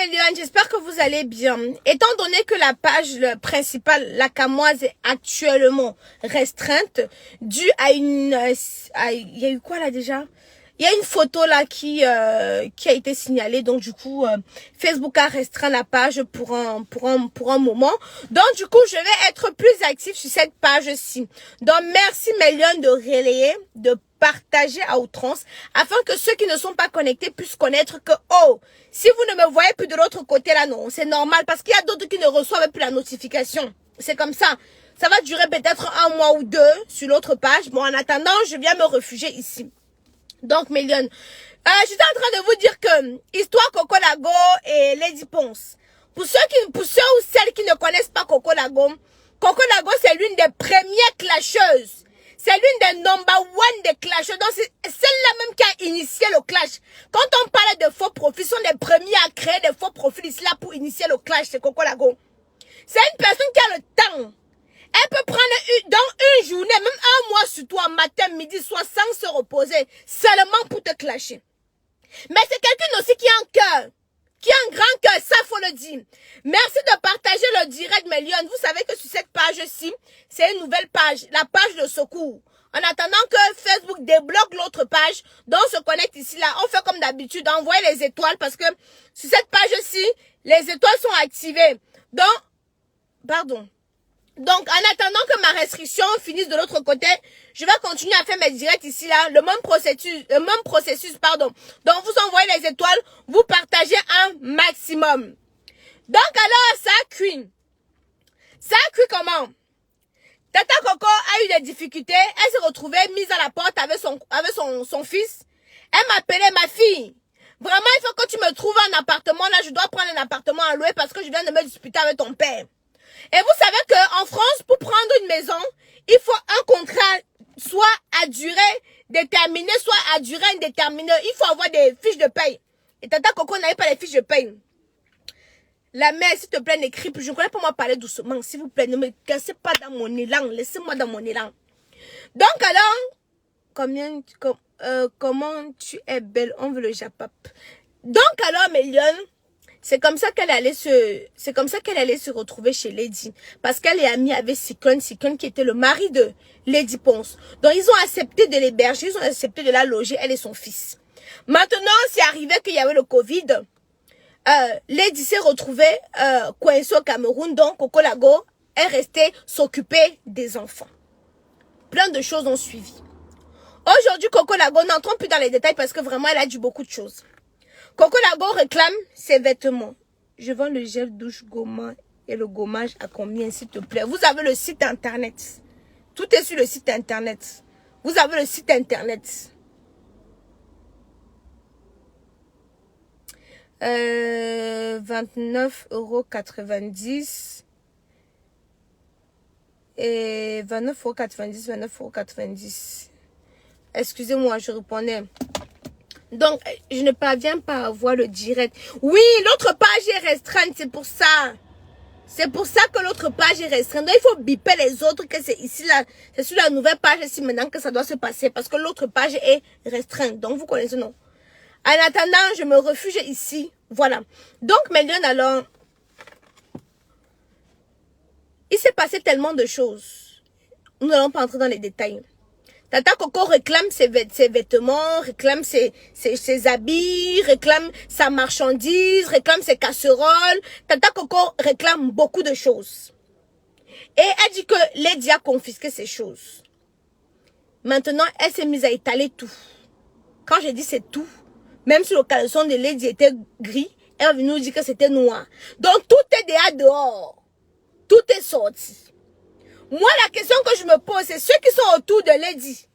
Méliane, j'espère que vous allez bien. Étant donné que la page principale, la Camoise, est actuellement restreinte, due à une... il y a eu quoi là déjà? Il y a une photo là qui a été signalée, donc du coup, Facebook a restreint la page pour un moment. Donc du coup, je vais être plus active sur cette page-ci. Donc merci Méliane de relayer, de partager à outrance, afin que ceux qui ne sont pas connectés puissent connaître que, oh, si vous ne me voyez plus de l'autre côté là, non, c'est normal, parce qu'il y a d'autres qui ne reçoivent plus la notification. C'est comme ça. Ça va durer peut-être un mois ou deux sur l'autre page. Bon, en attendant, je viens me réfugier ici. Donc, Méliane, j'étais en train de vous dire que histoire Coco Lago et Lady Ponce. Pour ceux ou celles qui ne connaissent pas Coco Lago, c'est l'une des premières clasheuses. C'est l'une des number one des clasheuses. Donc, c'est celle-là même qui a initié le clash. Quand on parle de faux profils, ce sont les premiers à créer des faux profils ici là pour initier le clash, c'est Coco Lago. C'est une personne qui a le temps. Elle peut prendre dans une journée, même un mois sur toi, matin, midi, soir, sans se reposer, seulement pour te clasher. Mais c'est quelqu'un aussi qui a un cœur, qui a un grand cœur, ça faut le dire. Merci de partager le direct, Méliane. Vous savez que sur cette page-ci, c'est une nouvelle page, la page de secours. En attendant que Facebook débloque l'autre page, donc on se connecte ici, là, on fait comme d'habitude, envoyer les étoiles, parce que sur cette page-ci, les étoiles sont activées. Donc, en attendant que ma restriction finisse de l'autre côté, je vais continuer à faire mes directs ici, là, le même processus, pardon. Donc, vous envoyez les étoiles, vous partagez un maximum. Donc, alors, ça a cuit. Ça a cuit comment? Tata Coco a eu des difficultés, elle s'est retrouvée mise à la porte avec son fils. Elle m'appelait ma fille. Vraiment, il faut que tu me trouves un appartement, là, je dois prendre un appartement à louer parce que je viens de me disputer avec ton père. Et vous savez qu'en France, pour prendre une maison, il faut un contrat soit à durée déterminée, soit à durée indéterminée. Il faut avoir des fiches de paye. Et Tata Coco n'avait pas les fiches de paye. La mère, s'il te plaît, n'écris plus. Je ne connais pas moi parler doucement. S'il vous plaît, ne me cassez pas dans mon élan. Laissez-moi dans mon élan. Donc alors, comment tu es belle, on veut le japap. Donc alors, Méliane, c'est comme ça qu'elle allait se retrouver chez Lady. Parce qu'elle est amie avec Sikon qui était le mari de Lady Ponce. Donc, ils ont accepté de l'héberger, ils ont accepté de la loger, elle et son fils. Maintenant, c'est arrivé qu'il y avait le Covid. Lady s'est retrouvée coincée au Cameroun. Donc, Coco Lago est restée s'occuper des enfants. Plein de choses ont suivi. Aujourd'hui, Coco Lago, n'entrons plus dans les détails parce que vraiment, elle a dit beaucoup de choses. Coco Lago réclame ses vêtements. Je vends le gel douche gommant et le gommage à combien, s'il te plaît? Vous avez le site internet. Tout est sur le site internet. Vous avez le site internet. 29,90 € et 29,90 €. Excusez-moi, je répondais. Donc, je ne parviens pas à voir le direct. Oui, l'autre page est restreinte, c'est pour ça. C'est pour ça que l'autre page est restreinte. Donc, il faut biper les autres, que c'est ici, là. C'est sur la nouvelle page ici maintenant que ça doit se passer. Parce que l'autre page est restreinte. Donc, vous connaissez, non? En attendant, je me refuge ici. Voilà. Donc, Méliane, alors, il s'est passé tellement de choses. Nous n'allons pas entrer dans les détails. Tata Coco réclame ses vêtements, réclame ses habits, réclame sa marchandise, réclame ses casseroles. Tata Coco réclame beaucoup de choses. Et elle dit que Lady a confisqué ces choses. Maintenant, elle s'est mise à étaler tout. Quand je dis c'est tout, même si le caleçon de Lady était gris, elle est venue nous dire que c'était noir. Donc tout est déjà dehors. Tout est sorti. Moi, la question que je me pose, c'est ceux qui sont autour de Lady.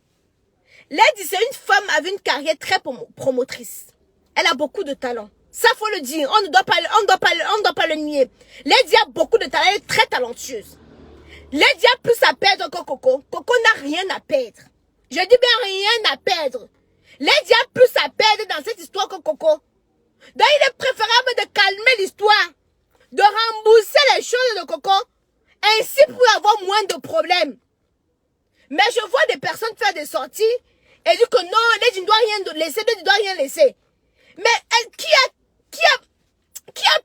Lady, c'est une femme avec une carrière très promotrice. Elle a beaucoup de talent. Ça, faut le dire. On ne doit pas le nier. Lady a beaucoup de talent. Elle est très talentueuse. Lady a plus à perdre que Coco. Coco n'a rien à perdre. Je dis bien rien à perdre. Lady a plus à perdre dans cette histoire que Coco. Donc, il est préférable de calmer l'histoire. De rembourser les choses de Coco. Ainsi pour avoir moins de problèmes. Mais je vois des personnes faire des sorties et dire que non, Lady ne doit rien laisser, Lady ne doit rien laisser. Mais qui a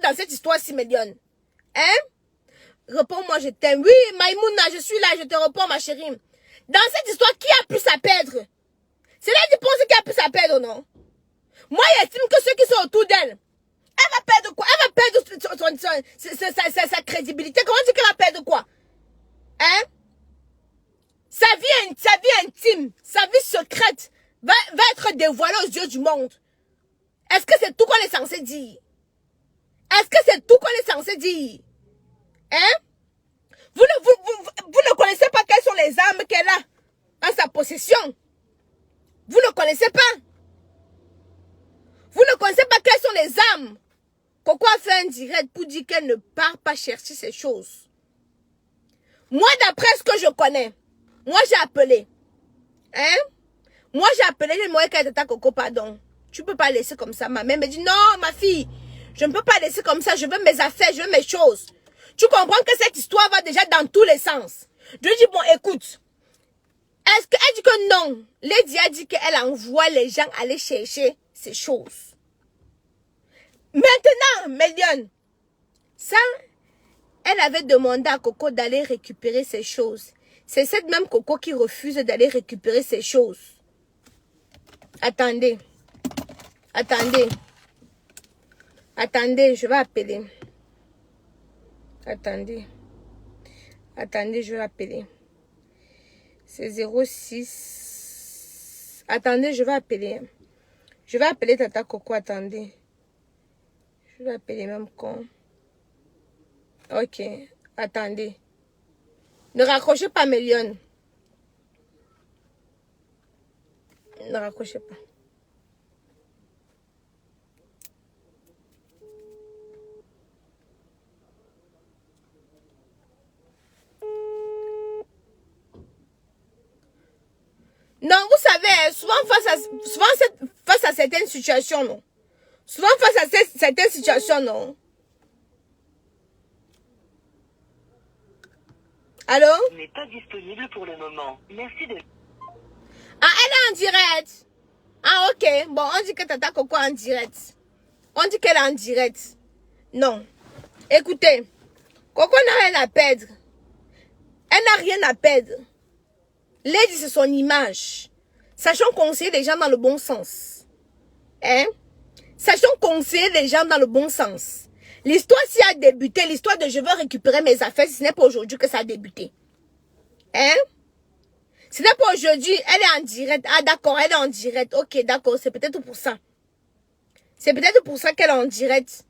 dans cette histoire-ci, Mélione? Hein? Réponds-moi, je t'aime. Oui, Maïmouna, je suis là, je te réponds, ma chérie. Dans cette histoire, qui a plus à perdre? C'est là que tu penses qui a plus à perdre, non? Moi, j'estime que ceux qui sont autour d'elle, elle va perdre quoi? Elle va perdre sa crédibilité. Comment tu dis qu'elle va perdre quoi? Hein? Sa vie intime, sa vie secrète va être dévoilée aux yeux du monde. Est-ce que c'est tout qu'on est censé dire? Est-ce que c'est tout qu'on est censé dire? Hein? Vous ne connaissez pas quelles sont les armes qu'elle a en sa possession. Vous ne connaissez pas. Vous ne connaissez pas quelles sont les armes. Pourquoi faire un direct pour dire qu'elle ne part pas chercher ces choses? Moi, d'après ce que je connais, moi j'ai appelé. Hein? Moi j'ai appelé, j'ai demandé qu'elle t'attaque Coco, pardon. Tu peux pas laisser comme ça. Ma mère me dit non, ma fille, je ne peux pas laisser comme ça. Je veux mes affaires, je veux mes choses. Tu comprends que cette histoire va déjà dans tous les sens. Je lui dis, bon, écoute. Est-ce qu'elle dit que non? Lady a dit qu'elle envoie les gens aller chercher ces choses. Maintenant, Mélione, ça, elle avait demandé à Coco d'aller récupérer ses choses. C'est cette même Coco qui refuse d'aller récupérer ses choses. Attendez. Attendez. Attendez, je vais appeler. Attendez. Attendez, je vais appeler. C'est 06. Attendez, je vais appeler. Je vais appeler Tata Coco, attendez. Je vais appeler même con. Ok, attendez. Ne raccrochez pas, Mélione. Ne raccrochez pas. Non, vous savez, souvent face à certaines situations, non. Souvent face à certaines situations, non. Allô? N'est pas disponible pour le moment. Merci de... Ah, elle est en direct. Ah, ok. Bon, on dit que Tata Coco est en direct. On dit qu'elle est en direct. Non. Écoutez, Coco n'a rien à perdre. Elle n'a rien à perdre. Lady, c'est son image. Sachons conseiller les gens dans le bon sens. Hein? Sachons conseiller les gens dans le bon sens. L'histoire, si a débuté, l'histoire de je veux récupérer mes affaires, ce n'est pas aujourd'hui que ça a débuté. Hein? Ce n'est pas aujourd'hui, elle est en direct. Ah, d'accord, elle est en direct. Ok, d'accord, c'est peut-être pour ça. C'est peut-être pour ça qu'elle est en direct.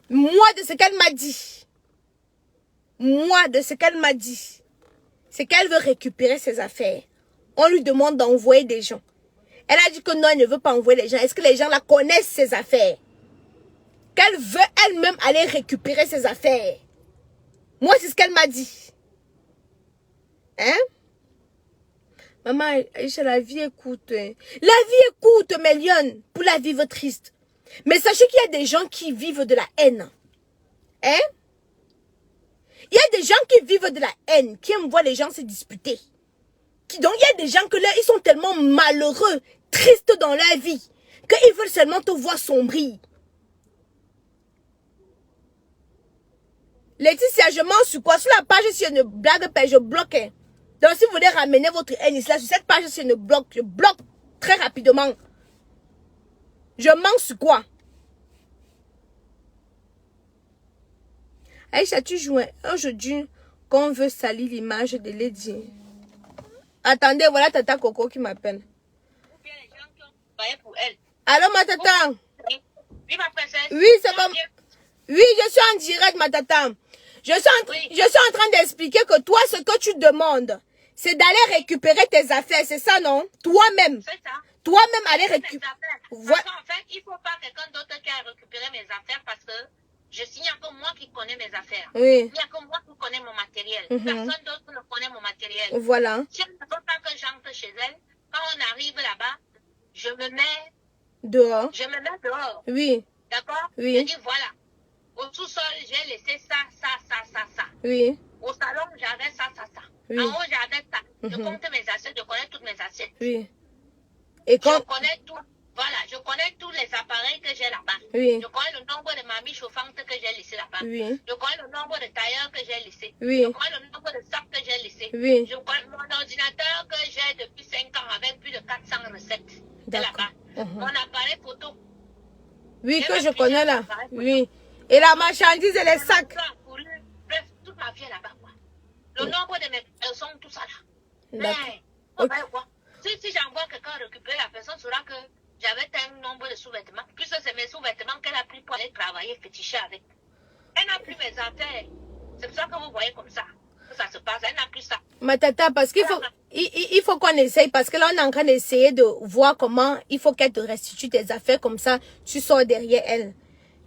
Moi, de ce qu'elle m'a dit. Moi, de ce qu'elle m'a dit. C'est qu'elle veut récupérer ses affaires. On lui demande d'envoyer des gens. Elle a dit que non, elle ne veut pas envoyer les gens. Est-ce que les gens la connaissent, ses affaires? Qu'elle veut elle-même aller récupérer ses affaires. Moi, c'est ce qu'elle m'a dit. Hein? Maman, Aïcha, la vie écoute. Hein? La vie écoute, Mélione, pour la vivre triste. Mais sachez qu'il y a des gens qui vivent de la haine. Hein? Il y a des gens qui vivent de la haine, qui aiment voir les gens se disputer. Donc, il y a des gens que là, ils sont tellement malheureux, tristes dans leur vie, qu'ils veulent seulement te voir sombrer. Laetitia, je mens sur quoi? Sur la page, si je ne blague pas, je bloque. Donc, si vous voulez ramener votre haine ici, sur cette page, si je ne bloque, je bloque très rapidement. Je mens sur quoi? Aïcha, tu joues aujourd'hui qu'on veut salir l'image de Lady. Attendez, voilà Tata Coco qui m'appelle. Allô, ma tata? Oui, ma princesse. Oui, c'est bon. Oui, je suis en direct, ma tata. Je suis en train d'expliquer que toi, ce que tu demandes, c'est d'aller récupérer tes affaires, c'est ça, non? Toi-même. C'est ça. Toi-même, aller récupérer. Parce qu'en fait, il ne faut pas quelqu'un d'autre qui a récupéré mes affaires parce que il n'y a que moi qui connais mes affaires. Oui. Il n'y a que moi qui connais mon matériel. Personne d'autre ne connaît mon matériel. Voilà. Si elle ne veut pas que j'entre chez elle, quand on arrive là-bas, je me mets dehors. Oui. D'accord? Oui. Je dis voilà. Au sous-sol, j'ai laissé ça. Oui. Au salon, j'avais ça. Oui. En haut, j'avais ça. Je compte mes assiettes, je connais toutes mes assiettes. Oui. Et quand... Je connais tout. Voilà, je connais tous les appareils que j'ai là-bas. Oui. Je connais le nombre j'ai laissé là-bas. Oui. Je connais le nombre de tailleurs que j'ai laissé. Oui. Je connais le nombre de sacs que j'ai laissé. Oui. Je connais mon ordinateur que j'ai depuis 5 ans avec plus de 400 recettes. C'est D'accord. là-bas. Mon appareil photo. Oui, J'ai que même je connais plusieurs là. appareils photo. Oui. Et la marchandise et les sacs. Bref, toute ma vie est là-bas, quoi. Le nombre de mes personnes, tout ça là. D'accord. Mais, Ok. quoi. Si j'envoie quelqu'un récupérer, la personne saura que j'avais un nombre de sous-vêtements. Puisque c'est mes sous-vêtements qu'elle a pris pour aller travailler, féticher avec. Elle n'a plus mes affaires. C'est pour ça que vous voyez comme ça. Que ça se passe. Elle n'a plus ça. Ma tata, parce qu'il faut, il faut qu'on essaye, parce que là, on est en train d'essayer de voir comment il faut qu'elle te restitue tes affaires, comme ça, tu sors derrière elle.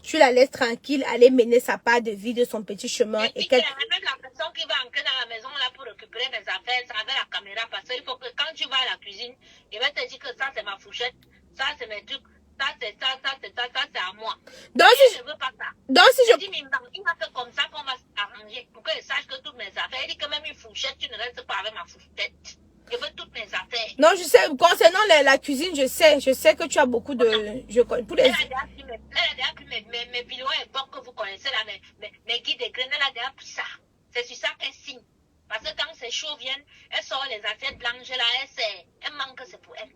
Tu la laisses tranquille, aller mener sa part de vie de son petit chemin. Et Et qu'elle... même la personne qui va entrer dans la maison là pour récupérer mes affaires, ça avec la caméra, parce qu'il faut que quand tu vas à la cuisine, il va te dire que ça c'est ma fourchette, ça c'est mes trucs, ça c'est à moi. Donc, Et si je veux pas ça. je... Je dis, mais il m'a fait comme ça qu'on va s'arranger pour qu'il sache que toutes mes affaires, il dit que même une fourchette, tu ne restes pas avec ma fourchette. Je veux toutes mes affaires. Non, je sais, concernant la cuisine, je sais que tu as beaucoup de... Je connais tous les... Elle a déjà pris mes vidéos et bon que vous connaissez là, mes guides de graines, elle a déjà pris ça. C'est sur ça qu'elle signe. Parce que quand ces chauds viennent, elle sort les assiettes blanches là, elle manque, c'est pour elle.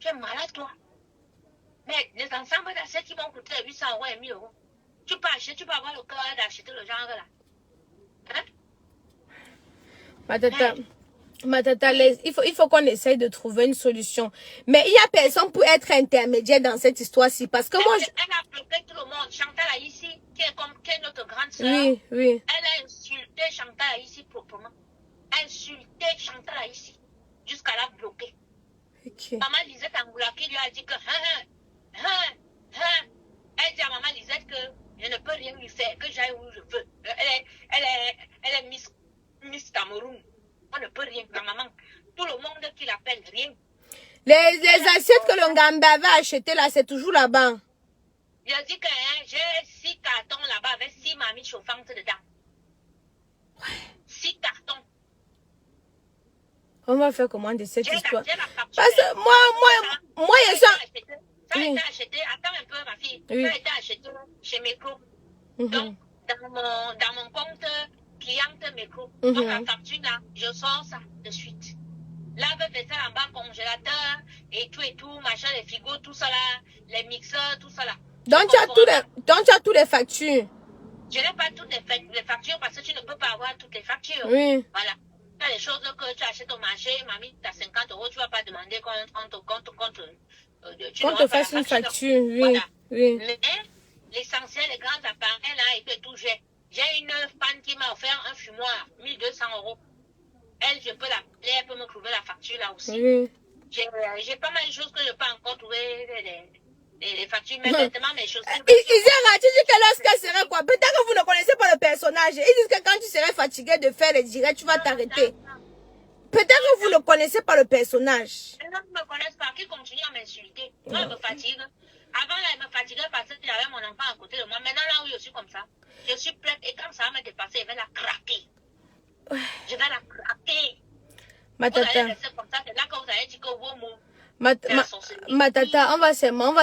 Tu es malade, toi. Mais les ensembles d'assiettes qui vont coûter 800 € et 1000 €. Tu peux acheter, tu peux avoir le cœur d'acheter le genre là. Hein? Ma tata, il faut qu'on essaye de trouver une solution. Mais il n'y a personne pour être intermédiaire dans cette histoire-ci. Parce que moi... Elle a bloqué tout le monde. Chantal ici, qui est notre grande soeur. Oui, oui. Elle a insulté Chantal ici proprement. Insulté Chantal ici. Jusqu'à la bloquer. Okay. Maman Lisette Angoulaki lui a dit que elle dit à maman Lisette que je ne peux rien lui faire, que j'aille où je veux. Elle est Miss Cameroun. On ne peut rien. Ma maman, tout le monde qui l'appelle, rien. Les assiettes que le Ngamba avait achetées là, c'est toujours là-bas. Il a dit que j'ai 6 cartons là-bas avec 6 mamies chauffantes dedans. 6 cartons. On va faire comment de cette histoire? J'ai la facture. Parce que moi, je Ça a Oui. été acheté, attends un peu ma fille, Oui. ça a été acheté chez Mecro. Donc, dans mon compte cliente Mecro, donc la facture là, je sors ça de suite. Lave-vaisselle en bas, congélateur, et tout, machin, les frigos, tout ça là, les mixeurs, tout ça là. Donc tu as tous les factures. Je n'ai pas toutes les factures parce que tu ne peux pas avoir toutes les factures. Oui. Voilà. Tu as des choses que tu achètes au marché, mamie, tu as 50 €, tu ne vas pas demander qu'on te fasse une facture, oui. Voilà. Oui. Mais l'essentiel, les grands appareils là, et tout, j'ai une femme qui m'a offert un fumoir, 1200 €. Elle, je peux l'appeler, elle peut me trouver la facture là aussi. Oui. J'ai pas mal de choses que je peux encore trouver, les factures, mais maintenant mes choses. Isera, tu dis que lorsqu'elle serait quoi? Peut-être que vous ne connaissez pas le personnage. Ils disent que quand tu serais fatigué de faire les directs, tu vas t'arrêter. Peut-être que vous ne connaissez pas le personnage. Les gens ne me connaissent pas, qui continuent à m'insulter. Moi, elle me fatigue. Avant, là, elle me fatiguait parce que j'avais mon enfant à côté de moi. Maintenant, là où je suis comme ça, je suis prête. Et quand ça va me dépasser, je vais la craquer. Je vais la craquer. Ma Vous allez tata. rester comme ça, c'est là que vous allez dire que vos mots. Ma tata, on va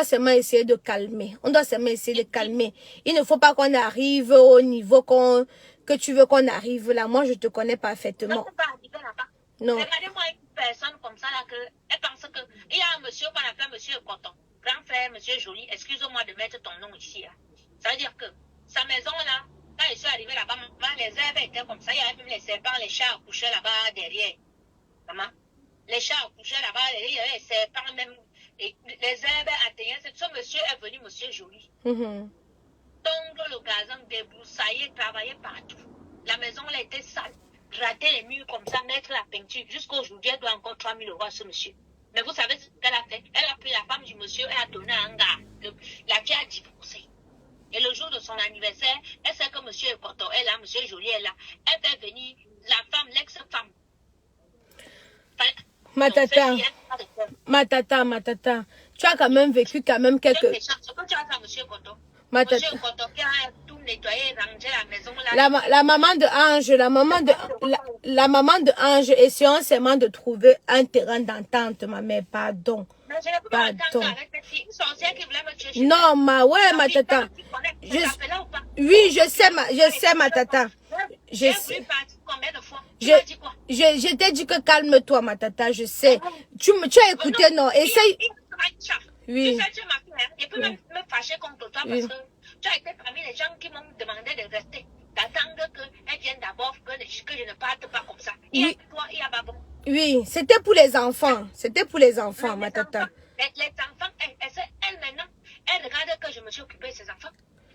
seulement essayer de calmer. On doit seulement essayer de calmer. Il ne faut pas qu'on arrive au niveau que tu veux qu'on arrive là. Moi, je te connais Je ne parfaitement. peux pas arriver là-bas. Non. Regardez-moi une personne comme ça là que elle pense que il y a un monsieur qu'on appelle monsieur Coton, grand frère, monsieur Joly. Excuse-moi de mettre ton nom ici. Là. Ça veut dire que sa maison là, quand je suis arrivé là-bas, les herbes étaient comme ça. Il y avait même les serpents, les chats accouchaient là-bas derrière. Maman, les chats accouchaient là-bas, il y avait les serpents même. Et les herbes atteignaient. Ce monsieur est venu, monsieur Joly. Mhm. Tondre le gazon, débroussailler, travailler partout. La maison elle était sale. Gratter les murs comme ça, mettre la peinture. Jusqu'aujourd'hui, elle doit encore 3 000 € à ce monsieur. Mais vous savez ce qu'elle a fait? Elle a pris la femme du monsieur, elle a donné un gars. La fille a divorcé. Et le jour de son anniversaire, elle sait que monsieur est content. Elle est là, monsieur Joly est là. Elle fait venir la femme, l'ex-femme. Ma tata. Tu as quand même vécu quelques... Ce que tu as fait, monsieur Coton. Ma Monsieur tata. Coton qui a tout nettoyé, rangé la maison là. La maman de Ange, la maman de Ange, essayons seulement de trouver un terrain d'entente, ma mère, pardon. Mais je ne peux pas entendre avec cette fille, une sorcière qui voulait me tuer. Non, ma tata. Je l'appelle là ou pas? Oui, je sais, ma tata. Je sais. Combien de fois? Tu m'as dit quoi? Je t'ai dit que calme-toi, ma tata, je sais. Tu as écouté, non? Essaye. Oui. Tu sais, tu m'as fait, hein. Je peux même me fâcher contre toi parce que tu as été parmi les gens qui m'ont demandé de rester. D'attendre qu'elle vienne d'abord, que je ne parte pas comme ça. Il y a toi, il y a Babon. Oui, c'était pour les enfants. C'était pour les enfants, ma tata. Les enfants, elle maintenant, elle regarde que je me suis occupée de ses enfants.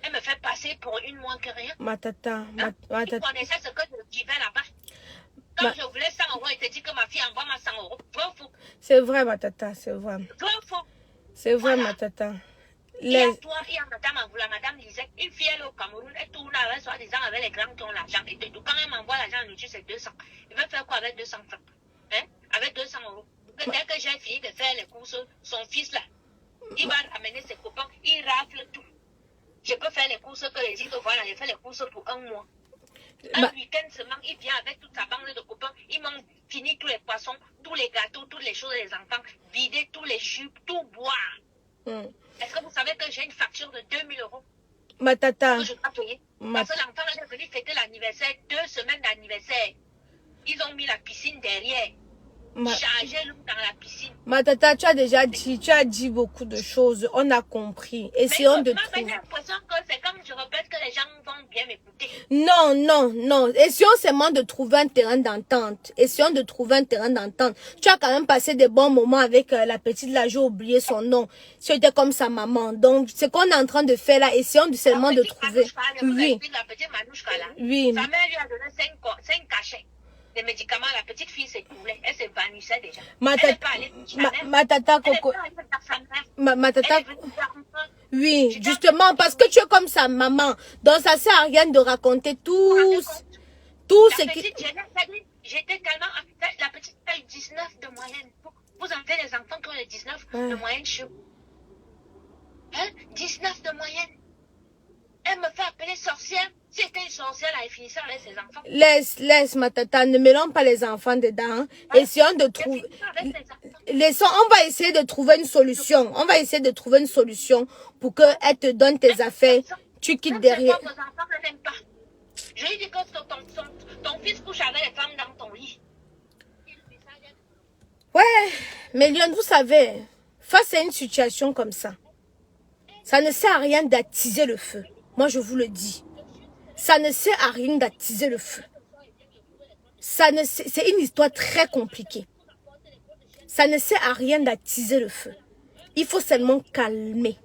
Elle me fait passer pour une moins que rien. Ma tata, ma tata. Tu connaissais ce que je vivais là-bas. Quand je voulais 100 €, elle te dit que ma fille envoie ma 100 €. Vrai ou faux? C'est vrai, ma tata, c'est vrai. Vrai ou faux? C'est vrai, ma tata. Il y a toi, il y a madame Lisette. Une fille, elle est au Cameroun, elle tourne avec soi-disant avec les grands qui ont l'argent. Et tout, quand elle m'envoie l'argent en nourriture, c'est 200. Il veut faire quoi avec 200 francs? Hein? Avec 200 €. Dès que j'ai fini de faire les courses, son fils là, il va ramener ses copains, il rafle tout. Je peux faire les courses que les dit que voilà, j'ai fait les courses pour un mois. Un week-end seulement, il vient avec toute sa bande de copains. Ils m'ont fini tous les poissons, tous les gâteaux, toutes les choses des enfants, vider tous les jus, tout boire. Est-ce que vous savez que j'ai une facture de 2000 €? Ma tata. Que je dois payer. Parce que l'enfant est venu fêter l'anniversaire, 2 semaines d'anniversaire. Ils ont mis la piscine derrière. Chargé l'eau dans la piscine. Ma tata, tu as dit beaucoup de choses. On a compris. Essayons de trouver. J'ai l'impression que c'est comme je répète que les gens vont bien m'écouter. Non, non, non. Essayons seulement de trouver un terrain d'entente. Essayons de trouver un terrain d'entente. Tu as quand même passé des bons moments avec la petite là. J'ai oublié son nom. C'était comme sa maman. Donc, ce qu'on est en train de faire là, essayons seulement de trouver. Oui. La petite Manouchka là. Oui. Sa mère lui a donné 5 cachets. Les médicaments, la petite fille s'écoulait. Elle s'évanouissait déjà. Ma tata Coco. Ma tata. Oui, justement, parce que tu es comme sa maman. Donc, ça sert à rien de raconter tout ce qui... J'étais tellement... La petite a eu 19 de moyenne. Vous avez les enfants qui ont les 19 de moyenne chez vous. Hein? 19 de moyenne. Elle me fait appeler sorcière. Si c'était une sorcière, elle finissait avec ses enfants. Laisse, ma tata. Ne mêlons pas les enfants dedans. Essayons de trouver... On va essayer de trouver une solution. On va essayer de trouver une solution pour qu'elle te donne tes affaires. Tu quittes derrière. Vos enfants ne l'aiment pas. Je lui dis que ton fils couche avec les femmes dans ton lit. Ouais, mais Lyon, vous savez, face à une situation comme ça, ça ne sert à rien d'attiser le feu. Moi, je vous le dis. Ça ne sert à rien d'attiser le feu. C'est une histoire très compliquée. Ça ne sert à rien d'attiser le feu. Il faut seulement calmer.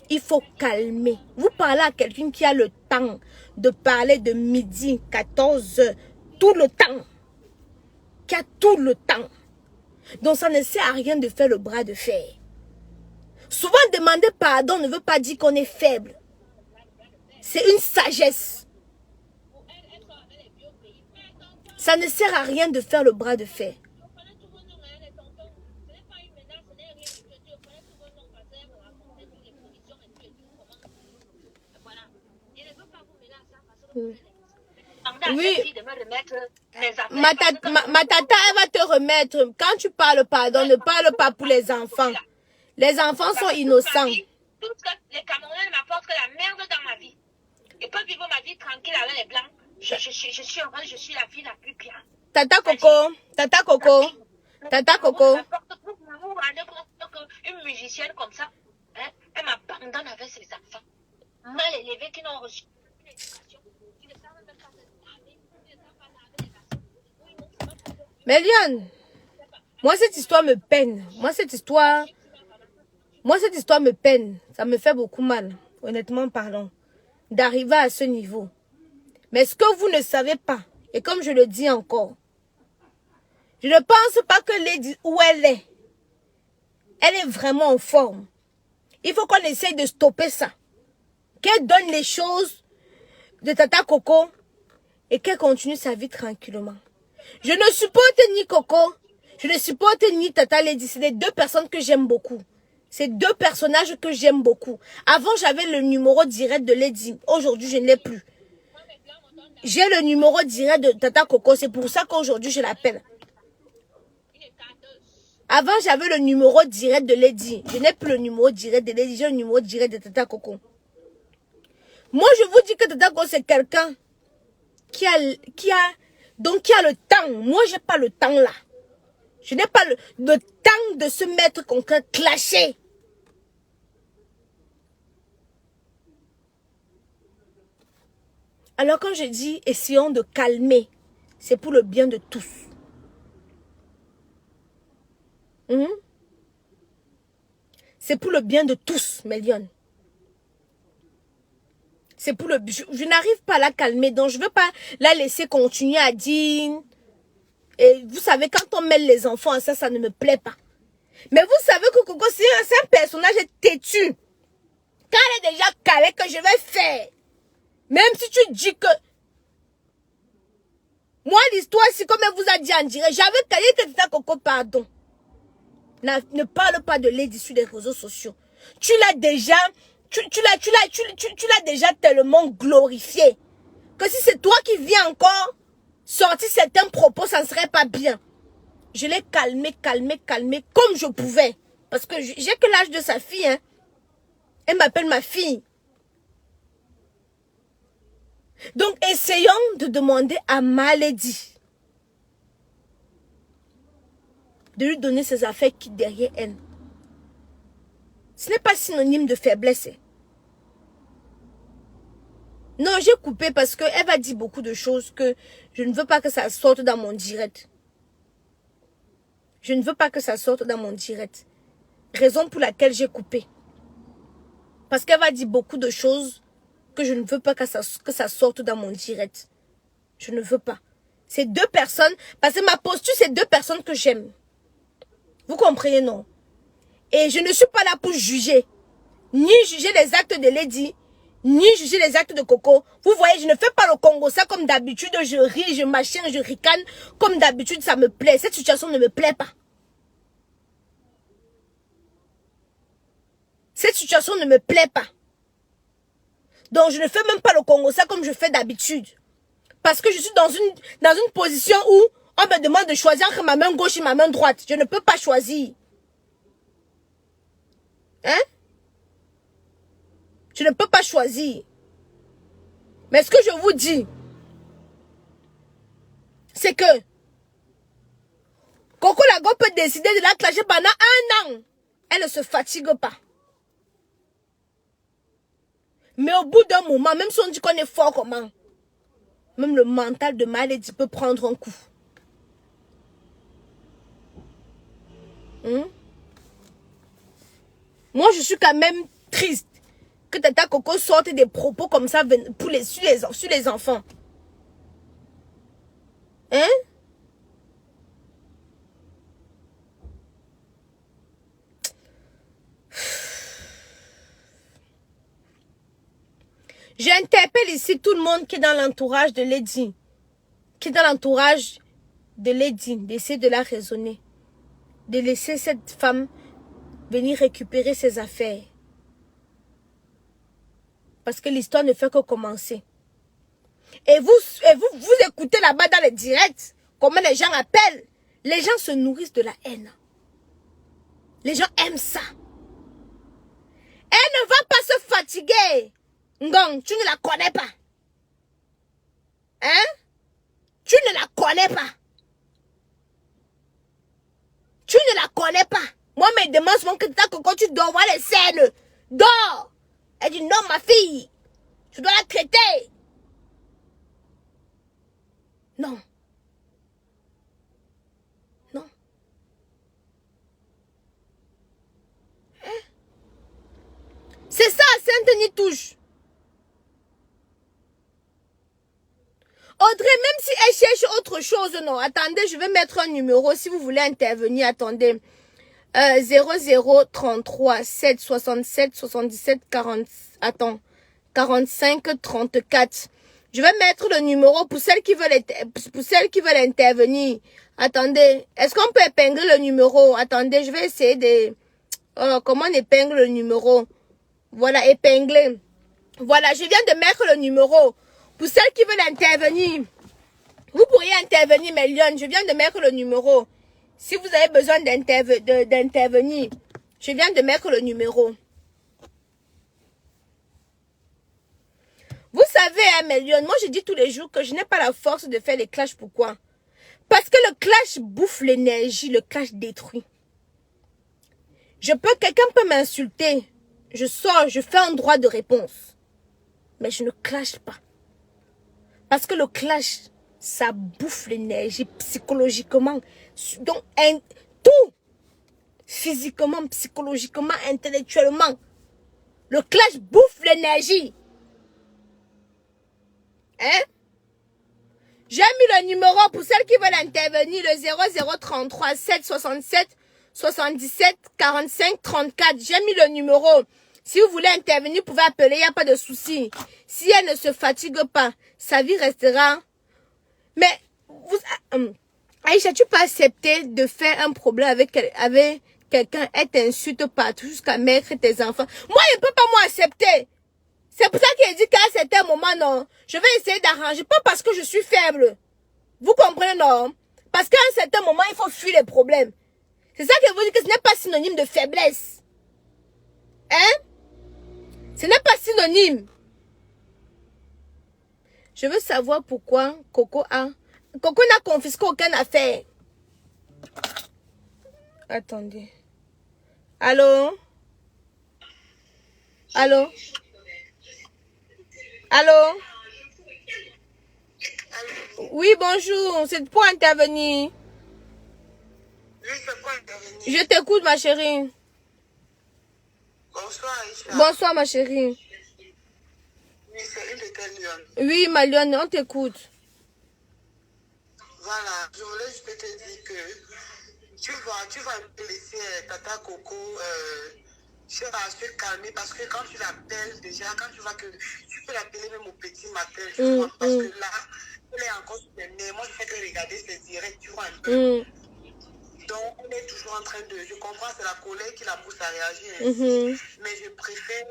Il faut calmer. Vous parlez à quelqu'un qui a le temps de parler de midi, 14 h, tout le temps. Qui a tout le temps. Donc ça ne sert à rien de faire le bras de fer. Souvent demander pardon ne veut pas dire qu'on est faible. C'est une sagesse. Ça ne sert à rien de faire le bras de fer. Oui. Ma tata, elle va te remettre. Quand tu parles pardon, ne parle pas pour les enfants. Les enfants sont innocents. Les Camerounais m'apportent que la merde dans ma vie. Je peux vivre ma vie tranquille avec les blancs. Je suis heureuse, je suis la fille la plus bien. Tata Coco, Tata Coco, Tata Coco. Une musicienne comme ça, hein, elle m'abandonne avec ses enfants. Mal élevés qui n'ont reçu une éducation. Qui ne savent même pas se laver, qui ne savent pas laver les vaisselles. Mais Lyon, moi cette histoire me peine. Moi cette histoire me peine. Ça me fait beaucoup mal, honnêtement parlant, d'arriver à ce niveau. Mais ce que vous ne savez pas, et comme je le dis encore, je ne pense pas que Lady, où elle est vraiment en forme. Il faut qu'on essaye de stopper ça. Qu'elle donne les choses de Tata Coco et qu'elle continue sa vie tranquillement. Je ne supporte ni Coco, je ne supporte ni Tata Lady. C'est les deux personnes que j'aime beaucoup. C'est deux personnages que j'aime beaucoup. Avant, j'avais le numéro direct de Lady. Aujourd'hui, je ne l'ai plus. J'ai le numéro direct de Tata Coco. C'est pour ça qu'aujourd'hui, je l'appelle. Avant, j'avais le numéro direct de Lady. Je n'ai plus le numéro direct de Lady. J'ai le numéro direct de Tata Coco. Moi, je vous dis que Tata Go, c'est quelqu'un qui a le temps. Moi, j'ai pas le temps là. Je n'ai pas le temps de se mettre contre clasher. Alors quand je dis essayons de calmer, c'est pour le bien de tous. C'est pour le bien de tous, Mélione. C'est pour le... Je n'arrive pas à la calmer, donc je ne veux pas la laisser continuer à dire... Et vous savez, quand on mêle les enfants à ça, ça ne me plaît pas. Mais vous savez que Coco, c'est un personnage têtu. Quand elle est déjà calée, que je vais faire. Même si tu dis que... Moi, l'histoire, c'est comme elle vous a dit en direct. J'avais calé que Tata Coco, pardon. Ne parle pas de Lady sur les réseaux sociaux. Tu l'as déjà... Tu l'as déjà tellement glorifié. Que si c'est toi qui viens encore sortir certains propos, ça ne serait pas bien. Je l'ai calmé comme je pouvais. Parce que j'ai que l'âge de sa fille. Hein. Elle m'appelle ma fille. Donc, essayons de demander à ma Lady de lui donner ses affaires qui derrière elle. Ce n'est pas synonyme de faiblesse. Non, j'ai coupé parce qu'elle va dire beaucoup de choses que je ne veux pas que ça sorte dans mon direct. Je ne veux pas que ça sorte dans mon direct. Raison pour laquelle j'ai coupé. Parce qu'elle va dire beaucoup de choses que je ne veux pas que ça sorte dans mon direct. Je ne veux pas. C'est deux personnes, parce que ma posture, c'est deux personnes que j'aime. Vous comprenez, non? Et je ne suis pas là pour juger. Ni juger les actes de Lady, ni juger les actes de Coco. Vous voyez, je ne fais pas le Congo ça comme d'habitude. Je ris, je machine, je ricane. Comme d'habitude, ça me plaît. Cette situation ne me plaît pas. Cette situation ne me plaît pas. Donc, je ne fais même pas le Congo ça comme je fais d'habitude. Parce que je suis dans une position où on me demande de choisir entre ma main gauche et ma main droite. Je ne peux pas choisir. Hein? Je ne peux pas choisir. Mais ce que je vous dis, c'est que Coco Lago peut décider de la clasher pendant 1 an. Elle ne se fatigue pas. Mais au bout d'un moment, même si on dit qu'on est fort comment, même le mental de ma Lady peut prendre un coup. Moi, je suis quand même triste que Tata Coco sorte des propos comme ça sur les enfants. Hein? J'interpelle ici tout le monde qui est dans l'entourage de Lady. Qui est dans l'entourage de Lady. D'essayer de la raisonner. De laisser cette femme venir récupérer ses affaires. Parce que l'histoire ne fait que commencer. Et vous écoutez là-bas dans les directs, comment les gens appellent. Les gens se nourrissent de la haine. Les gens aiment ça. Elle ne va pas se fatiguer. Ngong, tu ne la connais pas. Hein? Tu ne la connais pas. Tu ne la connais pas. Moi, me demande souvent que quand tu dors, voir les scènes. Dors. Elle dit non, ma fille. Tu dois la traiter. Non. Non. Hein? C'est ça, Saint-Denis touche. Audrey, même si elle cherche autre chose, non. Attendez, je vais mettre un numéro si vous voulez intervenir. Attendez. 00 33 7 67 77 40. Attends. 45 34. Je vais mettre le numéro pour celles qui veulent intervenir. Attendez. Est-ce qu'on peut épingler le numéro? Attendez, je vais essayer de... comment on épingle le numéro? Voilà, épingler. Voilà, je viens de mettre le numéro. Pour celles qui veulent intervenir, vous pourriez intervenir, mes lions. Je viens de mettre le numéro. Si vous avez besoin d'intervenir, je viens de mettre le numéro. là, mes lions, moi je dis tous les jours que je n'ai pas la force de faire les clashs. Pourquoi? Parce que le clash bouffe l'énergie, le clash détruit. Quelqu'un peut m'insulter. Je sors, je fais un droit de réponse. Mais je ne clash pas. Parce que le clash, ça bouffe l'énergie psychologiquement. Donc, tout. Physiquement, psychologiquement, intellectuellement. Le clash bouffe l'énergie. Hein? J'ai mis le numéro pour celles qui veulent intervenir, le 0033 767 77 45 34. J'ai mis le numéro. Si vous voulez intervenir, vous pouvez appeler, il n'y a pas de souci. Si elle ne se fatigue pas, sa vie restera. Mais, Aïcha, tu peux accepter de faire un problème avec quelqu'un, elle t'insulte partout jusqu'à mettre tes enfants. Moi, je ne peux pas moi accepter. C'est pour ça qu'il dit qu'à un certain moment, non, je vais essayer d'arranger. Pas parce que je suis faible. Vous comprenez, non? Parce qu'à un certain moment, il faut fuir les problèmes. C'est ça que je vous dis que ce n'est pas synonyme de faiblesse. Hein? Ce n'est pas synonyme. Je veux savoir pourquoi Coco n'a confisqué aucune affaire. Attendez. Allô? Allô? Allô? Oui, bonjour. C'est pour intervenir. Je t'écoute, ma chérie. Bonsoir, Aïcha. Bonsoir, ma chérie. Oui, c'est une de tes lionnes. Oui, ma lionne, on t'écoute. Voilà, je voulais juste te dire que tu vas un peu laisser Tata Coco se calmer parce que quand tu l'appelles déjà, quand tu vois que tu peux l'appeler même au petit matin, tu vois, parce que là, elle est encore sur les nerfs. Moi, je fais que regarder ses directs, tu vois un peu. Donc, on est toujours en train de... Je comprends, c'est la colère qui la pousse à réagir ainsi. Mais je préfère...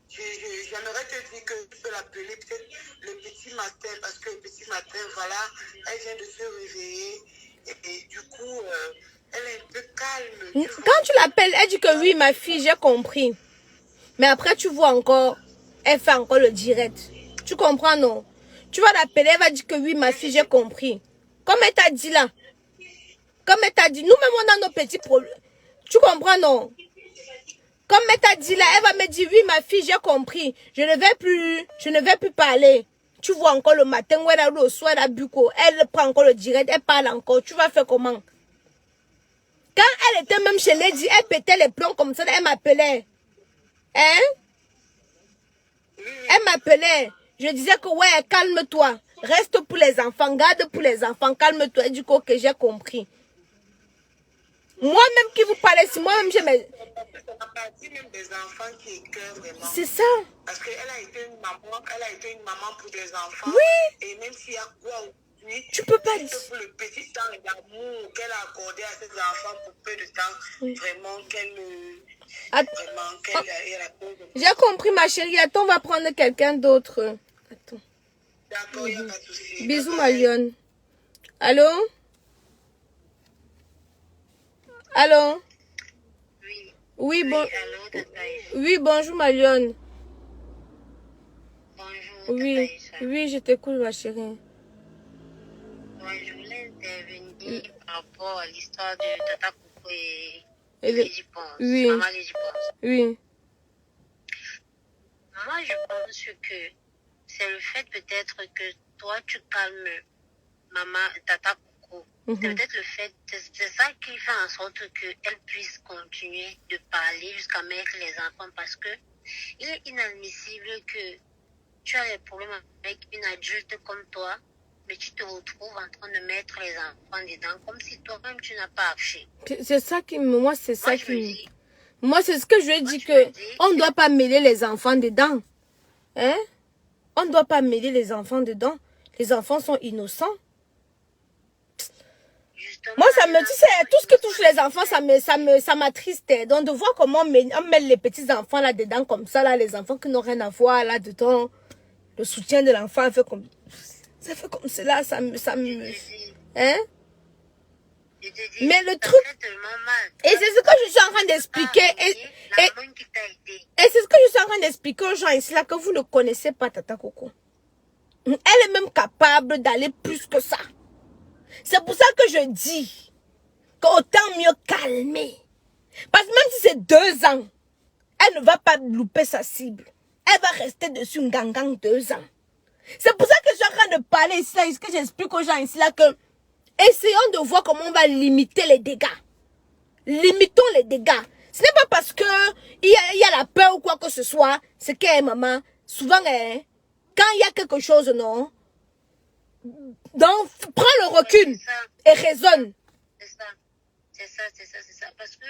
J'aimerais te dire que tu peux l'appeler peut-être le petit matin, parce que le petit matin, voilà, elle vient de se réveiller. Et du coup, elle est un peu calme. Quand tu l'appelles, elle dit que oui, ma fille, j'ai compris. Mais après, tu vois encore, elle fait encore le direct. Tu comprends, non? Tu vas l'appeler, elle va dire que oui, ma fille, j'ai compris. Comme elle t'a dit là. Comme elle t'a dit, nous-mêmes, on a nos petits problèmes. Tu comprends, non? Comme elle t'a dit là, elle va me dire, oui, ma fille, j'ai compris. Je ne vais plus parler. Tu vois encore le matin où elle a le soir, elle a bu quoi. Elle prend encore le direct, elle parle encore. Tu vas faire comment? Quand elle était même chez Lady, elle pétait les plombs comme ça, elle m'appelait. Hein? Elle m'appelait. Je disais que ouais, calme-toi. Reste pour les enfants, garde pour les enfants, calme-toi. Elle dit que j'ai compris. Moi-même qui vous parlez, si moi-même j'ai mes... C'est la partie même des enfants qui écœurent vraiment. C'est ça. Parce qu'elle a été une maman pour des enfants. Oui. Et même s'il y a quoi aujourd'hui, tu peux pas dire. Pour le petit temps d'amour qu'elle a accordé à ses enfants pour peu de temps, vraiment J'ai compris, ma chérie. Attends, on va prendre quelqu'un d'autre. Attends. D'accord, il n'y a pas de souci. Bisous, ma lionne. Allô? Allô? Oui. Oui, bon... Allô, Tata Aïcha. Oui, bonjour, ma lionne. Bonjour, Oui, Tata Aïcha. oui, je t'écoute, ma chérie. Ouais, je voulais intervenir par rapport à l'histoire de Tata Coco et Lady Ponce. Oui. Maman Lady Ponce. Oui. Moi, je pense que c'est le fait peut-être que toi, tu calmes maman, Tata Coco. C'est peut-être le fait, c'est ça qui fait en sorte qu'elle puisse continuer de parler jusqu'à mettre les enfants, parce que il est inadmissible que tu as des problèmes avec une adulte comme toi, mais tu te retrouves en train de mettre les enfants dedans comme si toi-même tu n'as pas accouché. C'est ça qui moi c'est ça je me qui dis- moi c'est ce que je lui ai Moi, dit je que me dis- on ne doit pas mêler les enfants dedans. Hein? On ne doit pas mêler les enfants dedans. Les enfants sont innocents. Justement, Moi, ça me les dit, c'est enfants tout ce qui touche les enfants, ça m'attriste. Donc, de voir comment on met les petits-enfants là-dedans, comme ça, là, les enfants qui n'ont rien à voir là-dedans, le soutien de l'enfant, ça fait comme cela, ça me, hein? Je te dis, Mais le ça truc, fait tellement mal. et c'est ce que je suis en train d'expliquer, La maman qui t'a aidé. et c'est ce que je suis en train d'expliquer aux gens ici, là, que vous ne connaissez pas Tata Coco. Elle est même capable d'aller plus que ça. C'est pour ça que je dis qu'autant mieux calmer. Parce que même si c'est 2 ans, elle ne va pas louper sa cible. Elle va rester dessus une gang 2 ans. C'est pour ça que je suis en train de parler ici, là, ce que j'explique aux gens ici, là, que essayons de voir comment on va limiter les dégâts. Limitons les dégâts. Ce n'est pas parce que il y a la peur ou quoi que ce soit, c'est que, maman, souvent, quand il y a quelque chose, non, donc, prends le recul et raisonne. C'est ça. Parce que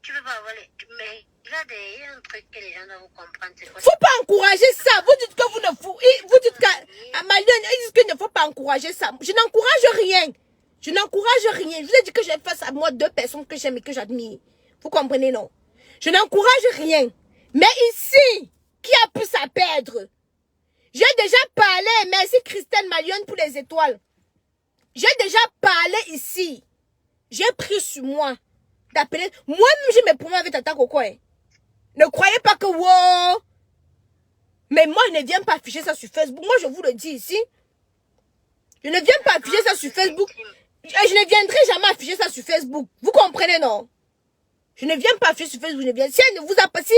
tu peux pas avoir les... Mais il y a un truc que les gens doivent comprendre. Faut pas encourager ça. Vous dites que vous ne vous dites qu'à Malienne, ils disent qu'il ne faut pas encourager ça. Je n'encourage rien. Je n'encourage rien. Je vous ai dit que j'ai face à moi 2 personnes que j'aime et que j'admire. Vous comprenez, non? Je n'encourage rien. Mais ici, qui a pu à perdre? J'ai déjà parlé. Merci Christelle Malienne pour les étoiles. J'ai déjà parlé ici. J'ai pris sur moi d'appeler. Moi-même, j'ai mes problèmes avec Tata Coco. Hein. Ne croyez pas que wow. Mais moi, je ne viens pas afficher ça sur Facebook. Moi, je vous le dis ici. Je ne viens pas afficher ça sur Facebook. Je ne viendrai jamais afficher ça sur Facebook. Vous comprenez, non? Je ne viens pas afficher sur Facebook. Si elle ne vous a pas, si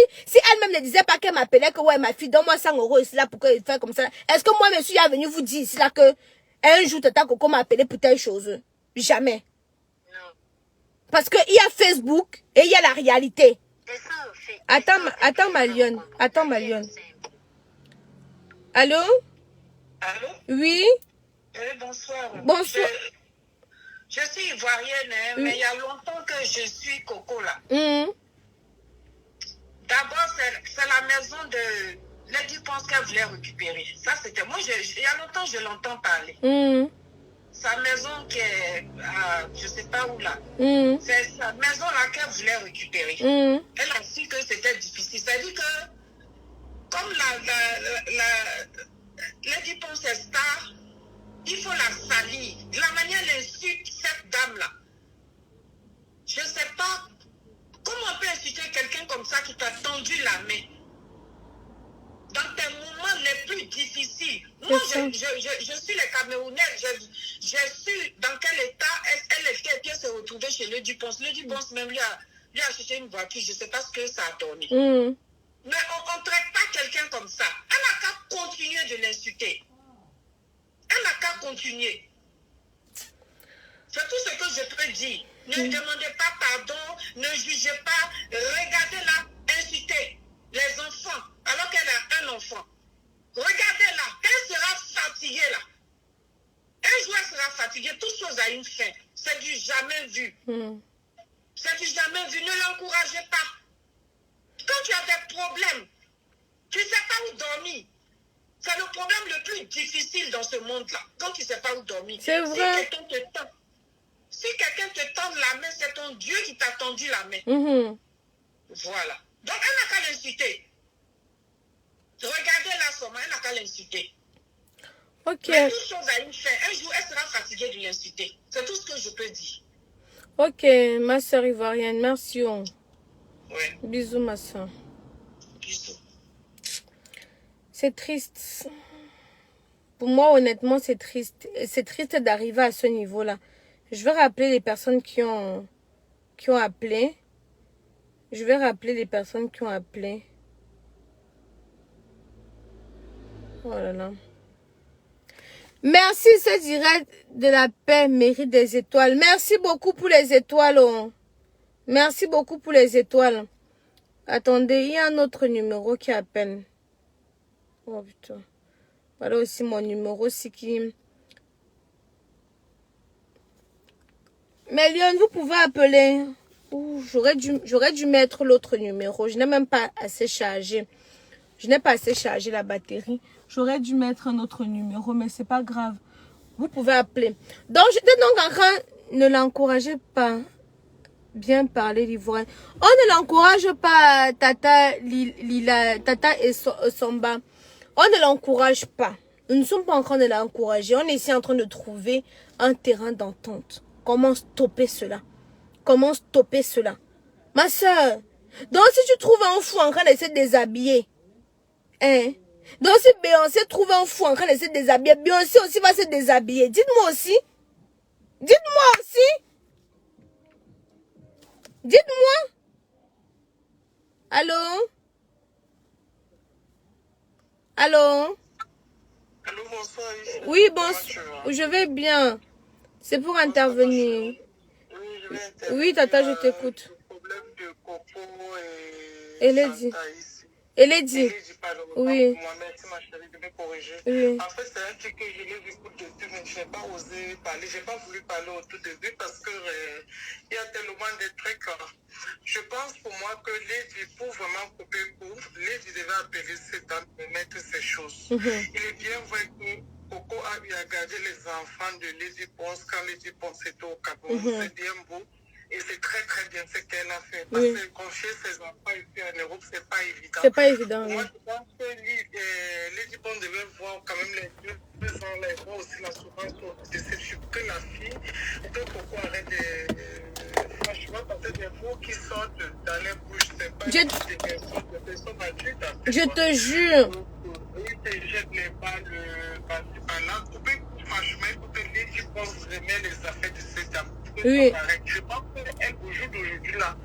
elle-même ne disait pas qu'elle m'appelait que ouais, ma fille, donne-moi 100 € ici là pour qu'elle fasse comme ça. Est-ce que moi, monsieur, est venu vous dire ici là que un jour, Tata Coco m'a appelé pour telle chose? Jamais. Parce qu'il y a Facebook et il y a la réalité. Attends, ma lionne. Attends, ma lionne. Allô? Allô? Oui? Bonsoir. Bonsoir. Je suis ivoirienne, hein, mais il y a longtemps que je suis Coco là. D'abord, c'est la maison de Lady Pense qu'elle voulait récupérer. Ça, c'était moi, il y a longtemps, je l'entends parler. Sa maison qui est, je ne sais pas où là. C'est sa maison là qu'elle voulait récupérer. Elle a su que c'était difficile. C'est-à-dire que, comme Lady Pense est star, il faut la salir. La manière elle insulte cette dame-là. Je ne sais pas comment on peut insulter quelqu'un comme ça qui t'a tendu la main. Dans tes moments les plus difficiles. Moi, je suis les Camerounais. Je suis dans quel état elle était bien se retrouver chez le Duponce. Le Duponce même lui a acheté une voiture. Je ne sais pas ce que ça a donné. Mais on ne traite pas quelqu'un comme ça. Elle n'a qu'à continuer de l'insulter. Elle n'a qu'à continuer. C'est tout ce que je peux dire. Ne demandez pas pardon, ne jugez pas, regardez-la insulter les enfants, alors qu'elle a un enfant. Regardez-la, elle sera fatiguée là. Un jour elle sera fatiguée, toute chose a une fin. C'est du jamais vu. C'est du jamais vu, ne l'encouragez pas. Quand tu as des problèmes, tu ne sais pas où dormir. C'est le problème le plus difficile dans ce monde-là. Quand tu ne sais pas où dormir. C'est vrai. Si quelqu'un te tend la main, c'est ton Dieu qui t'a tendu la main. Voilà. Donc, elle n'a qu'à l'insulter. Regardez-la seulement, elle n'a qu'à l'insulter. Ok. Mais toute chose a une fin. Un jour, elle sera fatiguée de l'insulter. C'est tout ce que je peux dire. Ok, ma soeur ivoirienne, merci. Ouais. Bisous, ma soeur. Bisous. C'est triste. Pour moi, honnêtement, c'est triste. C'est triste d'arriver à ce niveau-là. Je vais rappeler les personnes qui ont appelé. Je vais rappeler les personnes qui ont appelé. Oh là là. Merci, ce direct de la paix mérite des étoiles. Merci beaucoup pour les étoiles. Oh. Merci beaucoup pour les étoiles. Attendez, il y a un autre numéro qui appelle. Oh putain. Voilà aussi mon numéro, c'est qui... Mais Lyon, vous pouvez appeler. J'aurais dû mettre l'autre numéro. Je n'ai même pas assez chargé. Je n'ai pas assez chargé la batterie. J'aurais dû mettre un autre numéro, mais c'est pas grave. Vous pouvez appeler. Donc, j'étais donc en train... Ne l'encouragez pas. Bien parler l'ivoirien. On ne l'encourage pas, Tata Lila, Tata et Somba. On ne l'encourage pas. Nous ne sommes pas en train de l'encourager. On est ici en train de trouver un terrain d'entente. Comment stopper cela? Comment stopper cela? Ma soeur, donc si tu trouves un fou en train d'essayer de déshabiller, hein, Donc si Beyoncé trouve un fou en train de se déshabiller, Beyoncé aussi va se déshabiller. Dites-moi aussi. Dites-moi aussi. Dites-moi. Allô? Allô? Allô, bonsoir. Oui, Comment bonsoir. tu vas? Je vais bien. C'est pour intervenir. Oui, je vais intervenir. Oui, Tata, je t'écoute. Le problème de Coco Et et Lady. Santa ici. Elle est dit. Lady, pardon. Oui. Moi, merci ma chérie de me corriger. Oui. En fait, c'est un truc que je l'ai vu au début, mais je n'ai pas osé parler. Je n'ai pas voulu parler au tout début parce que il y a tellement de trucs. Je pense pour moi que Lady, pour vraiment couper court, Lady devait appeler cette dame pour mettre ces choses. Il est bien vrai que Coco a eu à garder les enfants de Lady Ponce quand Lady Ponce était au Cameroun. C'est bien beau. Et c'est très très bien ce qu'elle a fait. Parce que confier ses enfants ici en Europe, c'est pas évident. C'est pas évident. Moi, Oui. je pense que Lady Ponce devait voir quand même les deux ans là, et voir aussi la souffrance de cette fille. Que la fille, que Coco arrête de. Franchement, parce que des mots qui sortent dans les bouches, c'est pas des personnes adultes. Je te jure. Il te jette les balles par-ci par-là. Franchement, il faut que Lady Ponce remet les affaires de cette dame. Oui. Je pense qu'elle, au jour d'aujourd'hui, là,